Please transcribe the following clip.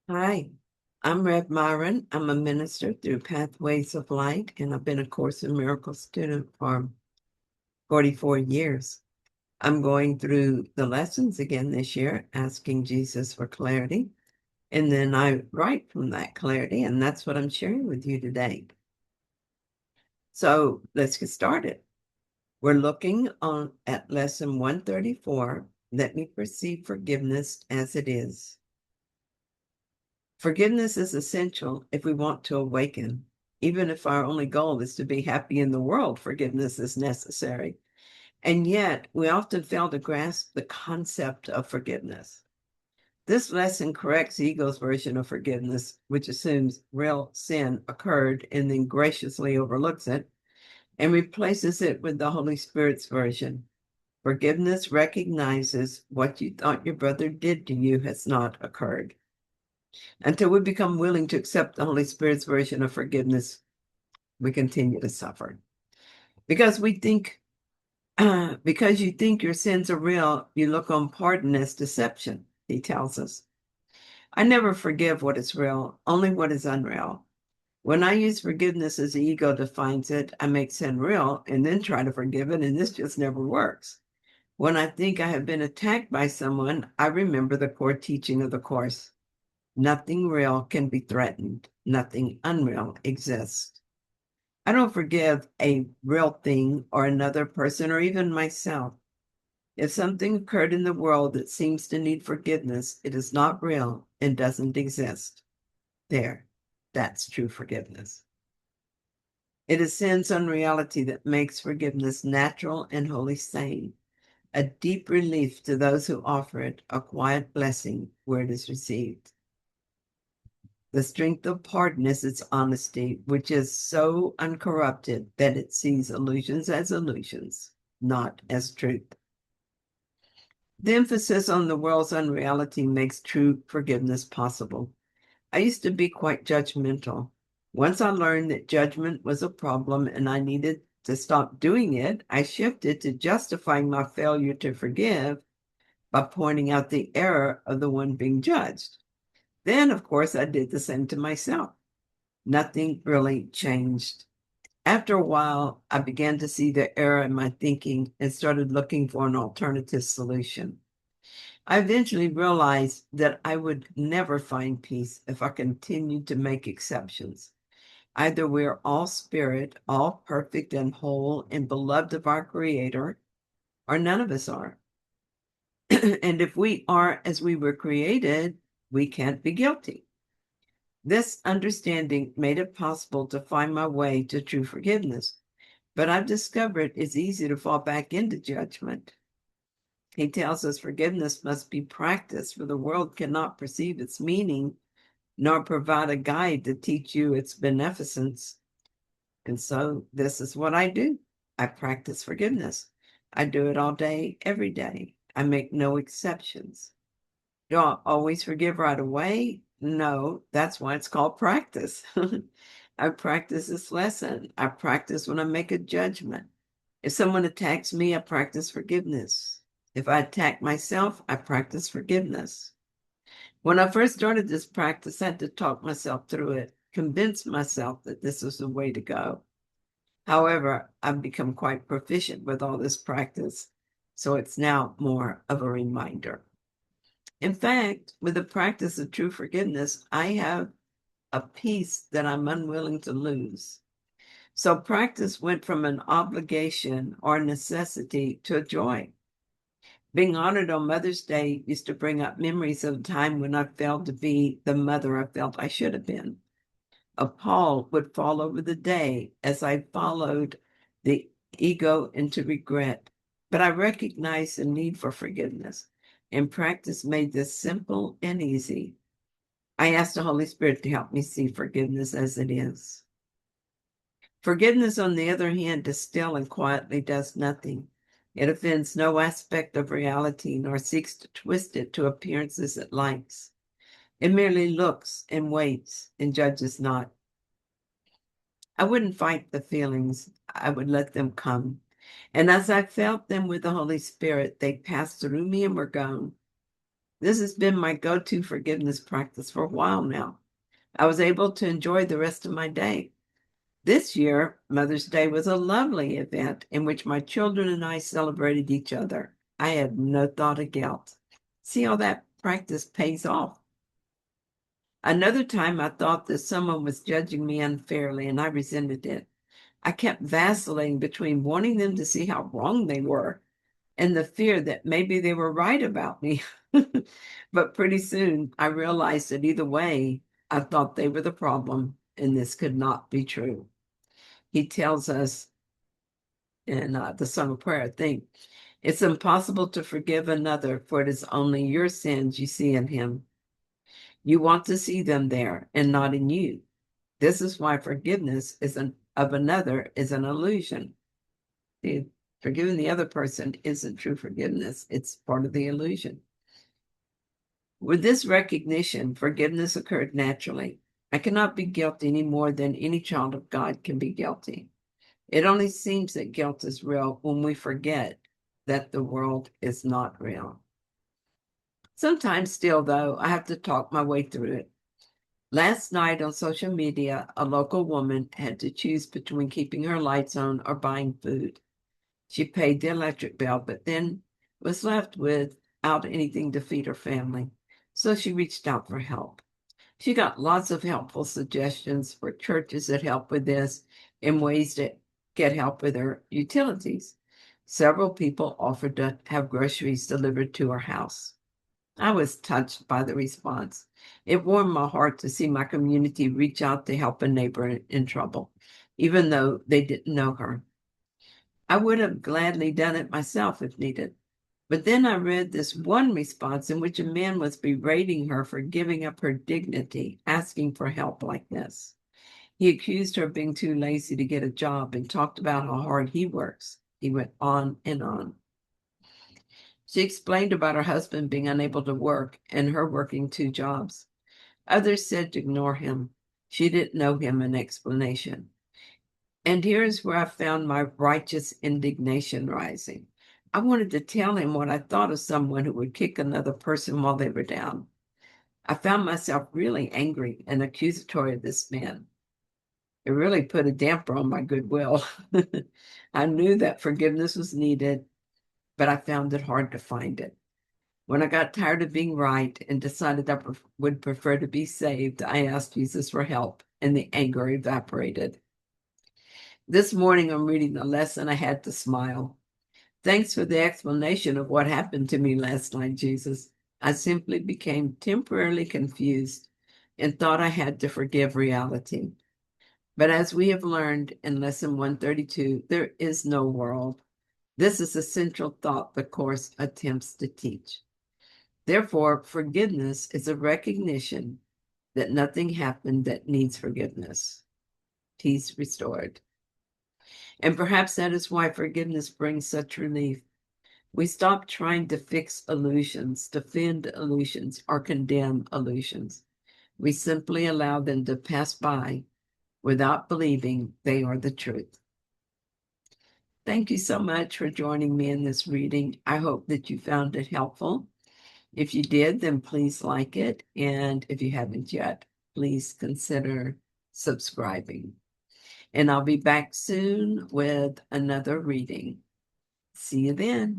Hi, I'm Rev Myron. I'm a minister through Pathways of Light, and I've been a Course in Miracles student for 44 years. I'm going through the lessons again this year, asking Jesus for clarity, and then I write from that clarity, and that's what I'm sharing with you today. So let's get started. We're looking at lesson 134. Let me perceive forgiveness as it is. Forgiveness is essential if we want to awaken. Even if our only goal is to be happy in the world, forgiveness is necessary. And yet, we often fail to grasp the concept of forgiveness. This lesson corrects the ego's version of forgiveness, which assumes real sin occurred and then graciously overlooks it, and replaces it with the Holy Spirit's version. Forgiveness recognizes what you thought your brother did to you has not occurred. Until we become willing to accept the Holy Spirit's version of forgiveness, we continue to suffer. Because we think, because you think your sins are real, you look on pardon as deception, he tells us. I never forgive what is real, only what is unreal. When I use forgiveness as the ego defines it, I make sin real and then try to forgive it, and this just never works. When I think I have been attacked by someone, I remember the core teaching of the Course. Nothing real can be threatened. Nothing unreal exists. I don't forgive a real thing or another person or even myself. If something occurred in the world that seems to need forgiveness, it is not real and doesn't exist. There, that's true forgiveness. It is sin's unreality that makes forgiveness natural and wholly sane, a deep relief to those who offer it, a quiet blessing where it is received. The strength of pardon is its honesty, which is so uncorrupted that it sees illusions as illusions, not as truth. The emphasis on the world's unreality makes true forgiveness possible. I used to be quite judgmental. Once I learned that judgment was a problem and I needed to stop doing it, I shifted to justifying my failure to forgive by pointing out the error of the one being judged. Then, of course, I did the same to myself. Nothing really changed. After a while, I began to see the error in my thinking and started looking for an alternative solution. I eventually realized that I would never find peace if I continued to make exceptions. Either we're all spirit, all perfect and whole and beloved of our Creator, or none of us are. And if we are as we were created, we can't be guilty. This understanding made it possible to find my way to true forgiveness, but I've discovered it's easy to fall back into judgment. He tells us forgiveness must be practiced, for the world cannot perceive its meaning, nor provide a guide to teach you its beneficence. And so this is what I do. I practice forgiveness. I do it all day, every day. I make no exceptions. Do I always forgive right away? No, that's why it's called practice. I practice this lesson. I practice when I make a judgment. If someone attacks me, I practice forgiveness. If I attack myself, I practice forgiveness. When I first started this practice, I had to talk myself through it, convince myself that this was the way to go. However, I've become quite proficient with all this practice, so it's now more of a reminder. In fact, with the practice of true forgiveness, I have a peace that I'm unwilling to lose. So practice went from an obligation or necessity to a joy. Being honored on Mother's Day used to bring up memories of a time when I failed to be the mother I felt I should have been. A pall would fall over the day as I followed the ego into regret. But I recognized the need for forgiveness, and practice made this simple and easy. I asked the Holy Spirit to help me see forgiveness as it is. Forgiveness, on the other hand, is still and quietly does nothing. It offends no aspect of reality, nor seeks to twist it to appearances it likes. It merely looks and waits and judges not. I wouldn't fight the feelings. I would let them come. And as I felt them with the Holy Spirit, they passed through me and were gone. This has been my go-to forgiveness practice for a while now. I was able to enjoy the rest of my day. This year, Mother's Day was a lovely event in which my children and I celebrated each other. I had no thought of guilt. See how that practice pays off. Another time, I thought that someone was judging me unfairly, and I resented it. I kept vacillating between wanting them to see how wrong they were and the fear that maybe they were right about me. But pretty soon, I realized that either way, I thought they were the problem, and this could not be true. He tells us in the Song of Prayer, I think, it's impossible to forgive another, for it is only your sins you see in him. You want to see them there and not in you. This is why forgiveness of another is an illusion. Forgiving the other person isn't true forgiveness. It's part of the illusion. With this recognition, forgiveness occurred naturally. I cannot be guilty any more than any child of God can be guilty. It only seems that guilt is real when we forget that the world is not real. Sometimes still, though, I have to talk my way through it. Last night on social media, a local woman had to choose between keeping her lights on or buying food. She paid the electric bill, but then was left without anything to feed her family. So she reached out for help. She got lots of helpful suggestions for churches that help with this and ways to get help with her utilities. Several people offered to have groceries delivered to her house. I was touched by the response. It warmed my heart to see my community reach out to help a neighbor in trouble, even though they didn't know her. I would have gladly done it myself if needed. But then I read this one response in which a man was berating her for giving up her dignity, asking for help like this. He accused her of being too lazy to get a job and talked about how hard he works. He went on and on. She explained about her husband being unable to work and her working 2 jobs. Others said to ignore him. She didn't know him an explanation. And here's where I found my righteous indignation rising. I wanted to tell him what I thought of someone who would kick another person while they were down. I found myself really angry and accusatory of this man. It really put a damper on my goodwill. I knew that forgiveness was needed, but I found it hard to find it. When I got tired of being right and decided I would prefer to be saved, I asked Jesus for help, and the anger evaporated. This morning, I'm reading the lesson. I had to smile. Thanks for the explanation of what happened to me last night, Jesus. I simply became temporarily confused and thought I had to forgive reality. But as we have learned in lesson 132, there is no world. This is a central thought the Course attempts to teach. Therefore, forgiveness is a recognition that nothing happened that needs forgiveness. Peace restored. And perhaps that is why forgiveness brings such relief. We stop trying to fix illusions, defend illusions, or condemn illusions. We simply allow them to pass by without believing they are the truth. Thank you so much for joining me in this reading. I hope that you found it helpful. If you did, then please like it. And if you haven't yet, please consider subscribing. And I'll be back soon with another reading. See you then.